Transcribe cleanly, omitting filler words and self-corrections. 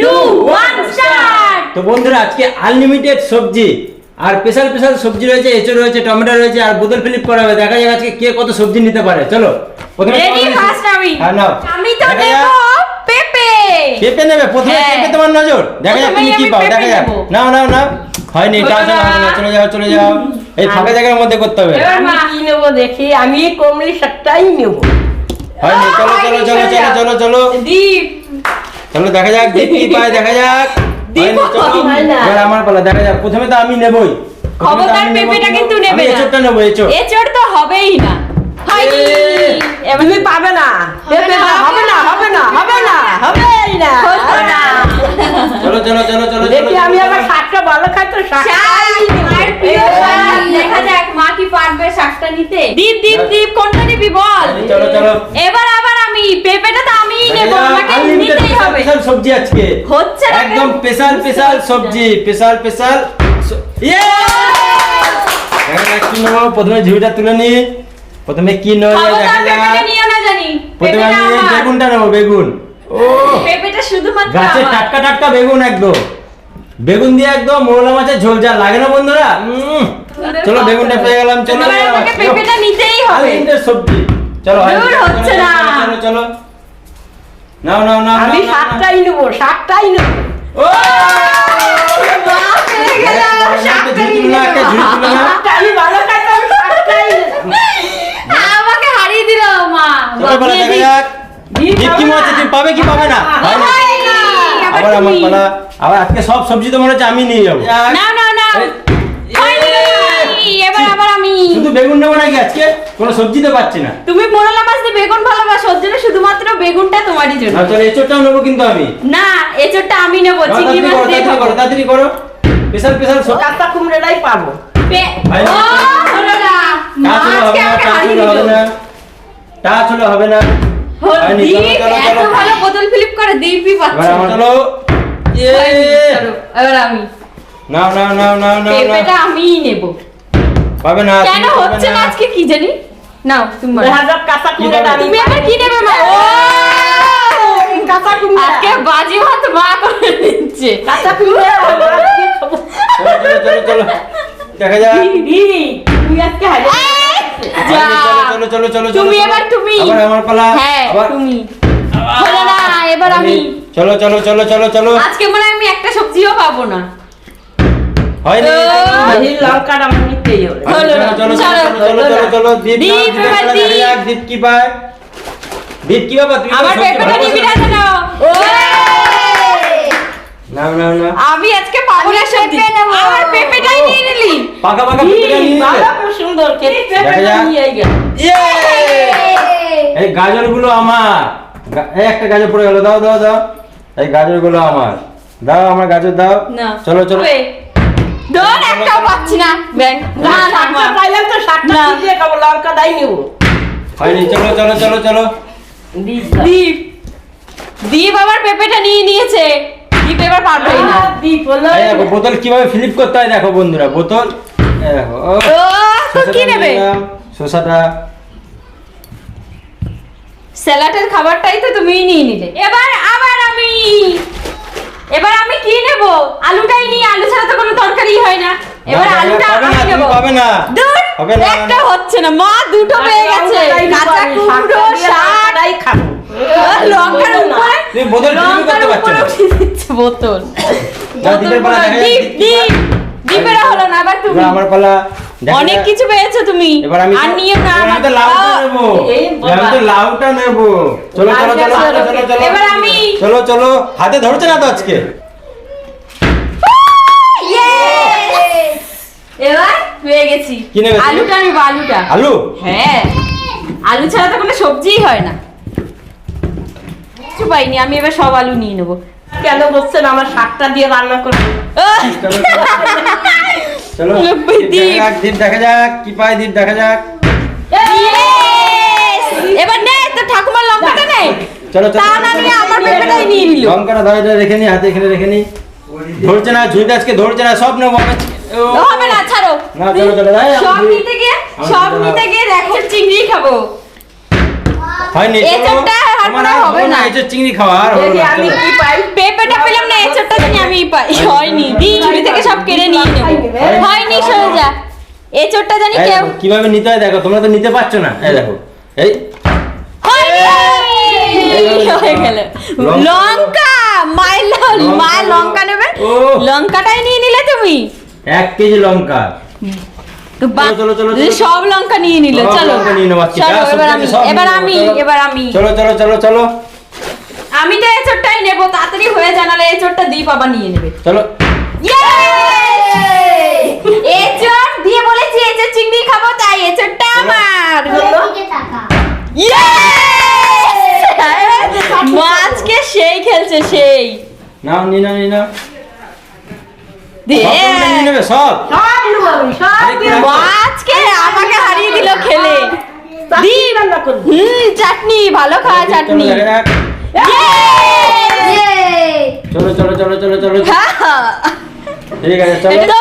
2 1 start. তো বন্ধুরা আজকে আনলিমিটেড সবজি আর স্পেশাল স্পেশাল সবজি রয়েছে, এঁচড় রয়েছে, টমেটো রয়েছে আর বোতল ফিলিপ করা হবে। দেখা যাক আজকে কে কত সবজি নিতে পারে। চলো প্রথমে রেডি ফার্স্ট আমি। হ্যাঁ নাও। আমি তো নেব পেঁপে। পেঁপে নেবে প্রথমে? পেঁপে তোমার নজর, দেখা যাক তুমি কি পাও। দেখা যাক, নাও নাও নাও। হয়নি, টানছো না, চলে যাও চলে যাও। এই ফাঁকা জায়গার মধ্যে করতে হবে। এবার আমি কি নেব দেখি, আমি কমলি শাকটাই নেব। হয়নি, চলো চলো চলো চলো চলো চলো দীপ চলো দেখা যাক দীপ কি পায়, দেখা যাক। হয়নি, চলো এবার আমার পালা, দেখা যাক। প্রথমে তো আমি নেবই। খবরদার পেঁপেটা কিন্তু নেবে না। এঁচড়টা নেবো, এঁচড়। এঁচড় তো হবেই না। হয়নি, এবার তুমি পাবে না, হবে না, হবে না, হবে না, হবে না, হবেই না। হলো না। চলো চলো চলো চলো দেখি আমি আবার শাকটা ভালো খাই তো শাক। আর প্রিয় শাক, দেখা যাক মা কি পারবে শাকটা নিতে। দীপ দীপ দীপ কোনটা নিবি বল। চলো চলো এবার আবার আমি পেঁপেটা তো আমিই নেব, আমাকে আনলিমিটেড নিতেই হবে। স্পেশাল সবজি আজকে হচ্ছে না একদম স্পেশাল স্পেশাল সবজি, স্পেশাল স্পেশাল। ইয়ে! দেখা যাক কি নেবো। প্রথমে ঝুড়িটা তুলে নি। প্রথমে কি নেওয়া যায় দেখা খবরদার পেঁপেটা যাক। নিও না জানি। প্রথমে পেঁপেটা আমি এই আমার। বেগুনটা নেবো, বেগুন। ও পেঁপেটা শুধুমাত্র গাছে আমার। টাটকা টাটকা বেগুন, একদম বেগুন দিয়ে একদম মোলা মাছের ঝোল, যা লাগে না বন্ধুরা। চলো বেগুনটা পেয়ে গেলাম। চলো এবার আমাকে পেঁপেটা নিতেই হবে। আনলিমিটেড সবজি। চলো হয়, দূর হচ্ছে না। চলো চলো নাও নাও নাও। আমি নাও, নাও, শাকটাই নেব, শাকটাই নেব। ও বাহ, পেয়ে গেলাম, একটা ঝুড়ি তুলো না, একটা ঝুড়ি তুলো না। শাকটা আমি ভালো খাই তো আমি শাকটাই নেব। আমাকে হারিয়ে দিল মা। চলো বলা দেখা যাক দীপ কি মনে হচ্ছে, তুমি পাবে কি পাবে না। হয় না। হয়নি, আবার আমার তুমি। পালা। আবার আজকে সব সবজি তো মনে হচ্ছে আমি নিয়ে যাবো। না না না, হয়নি। এবার আবার আমি। শুধু বেগুন নেবো নাকি আজকে? কোনো সবজি তো পাচ্ছি না। তুমি মোরলা মাছ দিয়ে বেগুন ভালোবাসো, ওর জন্য শুধুমাত্র বেগুনটা তোমারই জন্য। না চলো এঁচড়টাও নেবো কিন্তু আমি। না, এঁচড়টা আমি নেবো, চিংড়ি মাছ দিয়ে খাবো। তাড়াতাড়ি করো। স্পেশাল স্পেশাল কাঁচা কুমড়োটাই পাবো। হয়নি। ও, হলো না। মা আজকে আমাকে হারিয়ে দিল। টাচ হলে হবে না। হয়নি, চলো, দীপ চলো, এত চলো। ভালো বোতল ফিলিপ করে দীপই এবার পাচ্ছে। আমার চলো। হয়নি, চলো, এবার আমি। নাও নাও নাও নাও নাও নাও। পেঁপেটা আমিই নেব। পাবে না। কেন তুমি পাবে হচ্ছে না আজকে কি জানি। নাও তুমি বলো। দেখা যাক কাঁচা কুমড়োটা আমি তুমি এবার কি নেবে মা? ও, কাঁচা কুমড়ো। আজকে বাজি ভাত মা করে দিচ্ছে। কাঁচা কুমড়ো আজকে খাবো। চলো চলো চলো চলো দেখা যাক। দিদি, তুমি আজকে হারিয়ে যা। চলো চলো চলো চলো তুমি চলো। এবার তুমি। আবার আমার পালা। হ্যাঁ আবার তুমি। হলো না, এবার আমি। চলো চলো চলো চলো চলো। আজকে মনে হয় আমি একটা সবজিও পাবো না। হয়নি। এই লঙ্কাটা আমার নিতেই হবে। হলো না। চলো চলো চলো চলো চলো চলো। দীপ নাও, দীপ, দীপের এবার পালা, দেখা দীপ। যাক দীপ কি পায়। দীপ কি পাবা তুমি? তো আমার সবজি পেঁপেটা ভালোবাসো নিবি না না। জানো? নাও নাও নাও। আমি আজকে পাবো না সবজি। আমার পেঁপেটাই নিয়ে নিলি। পাকা পাকা পেঁপেটা নিয়ে নিলে। বাবা খুব সুন্দর খেতে দেখা যাক। নিয়ে গেল। ইয়ে! এই গাজরগুলো আমার। এই একটা গাজর পড়ে গেল, দাও দাও দাও। এই গাজরগুলো আমার। দাও আমার গাজর দাও। না। চলো চলো। ওই, ধর একটাও পাচ্ছি না। ব্যাংক। না, না না শাকটা পাইলাম তো শাকটা না। কি দিয়ে খাবো, লঙ্কাটাই নেবো। হয়নি, চলো চলো চলো চলো। দিস দীপ। দীপ আবার পেঁপেটা নিয়ে নিয়েছে। দীপ এবার পারবেই না। দীপ হলো এই দেখো বোতল কিভাবে ফিলিপ করতে হয়, দেখো বন্ধুরা বোতল। এই দেখো ও, ও, তো কি শসাটা নেবে? নিলাম, শসাটা। স্যালাডের খাবারটাই তো তুমিই নিয়ে নিলে। এবার আবার আমি। এবার আমি কি নেব? আলুটাই নিই, আলু ছাড়া তো কোনো তরকারি হয় না। এবার না, না, আলুটা পাবে না, আমি নেব। তুমি পাবে না। দূর, হবে না। একটা হচ্ছে না। মা দুটো পেয়ে গেছে। কাঁচা কুমড়ো, শাক, শাকটাই খাবো। লঙ্কার উপরে। তুমি বোতল ফিলিপ লঙ্কার করতে পারছো উপরে না। উঠিয়ে দিচ্ছে বোতল। যা, দীপের পালা, দেখা যাক দীপ, দীপ কি পায়। দীপ। দীপেরা হলো না, আবার তুমি। এবার আমার পালা। দেখা অনেক যাক। কিছু পেয়েছো তুমি। এবার আমি আর নিও না আমি আমার। তো লাউটা নেবো। এই আমি তো লাউটা নেবো। চলো চলো চলো চলো চলো চলো। এবার আমি। চলো চলো, হাতে ধরছে না তো আজকে। Yes! এবার পেয়ে গেছি। কি নেবে তুমি? আলুটা নিবো, আলুটা। আলু। হ্যাঁ, আলু ছাড়া তো কোনো সবজিই হয় না। কিছু পাইনি, আমি এবার সব আলু নিয়ে নেবো। কেন বলছেন আমার শাকটা দিয়ে রান্না করবো? চলো চলো লব্বই দীপ দীপ। দেখা যাক, দীপ দেখা যাক কি পায়, দীপ দেখা যাক। Yes! এবার নে তো ঠাকুমার লঙ্কাটা নে। চলো চলো তা না নিয়ে আমার পেঁপেটাই নিয়ে নিল। লঙ্কাটা দাও, এটা রেখে নি, হাতে এখানে রেখে নি। ধরছে না, ঝুড়িটা আজকে ধরছে না, সব নেবো আমি। ও, হবে না, ছাড়ো। না, চলো, চলো, এই, সব আমি- নিতে গিয়ে আমি সব দিতে নিতে গিয়ে দেখো চিংড়ি খাবো। হয়নি, চলো। এঁচোড়টা আর তোমার মনে আর হবে হলো না, না। এঁচোড় চিংড়ি খাওয়া আর হলো দেখি না, আমি চলো। কি পাই। পেঁপেটা পাই হয়নি দি ঝুড়ি থেকে সব কেড়ে নিয়ে নেবো হয়নি সরে যা এই চোরটা জানি এই কেউ দেখো, কিভাবে নিতে হয় দেখো, তোমরা তো নিতে পারছো না। এই দেখো, এই হয়নি হয়ে গেল লঙ্কা মায়ের লঙ্কা নেবে ও। লঙ্কাটাই নিয়ে নিলে তুমি 1 কেজি লঙ্কা। তো বাহ, চলো, চলো, চলো, চলো। সব লঙ্কা নিয়ে নিলে সব চলো লঙ্কা নিয়ে নেবো আজকে। চলো যা সবজি এবার আছে আমি সব নিয়ে এবার নেবো, আমি চলো। এবার আমি চলো চলো চলো চলো আমি তো এই চোরটাই নেবো তাড়াতাড়ি হয়ে জানালে এই চোরটা দীপ আবার নিয়ে নেবে চলো। এচোর দিয়ে বলেছি এচোর চিংড়ি খাবো তাই এচোরটা আমার মাছকে সেই খেলছে সেই নাও নিয়ে নাও নিয়ে নাও। দে সব তোমরা নিয়ে নেবে সব। সব নেবো আমি, সব আরে কি নেবো। মাছকে আমাকে হারিয়ে দিল খেলে চাটনি রান্না করবো। চাটনি ভালো খাওয়া চলো, চাটনি দেখা যাক। চলো চলো চলো চলো চলো। ঠিক আছে চলো। এটা তো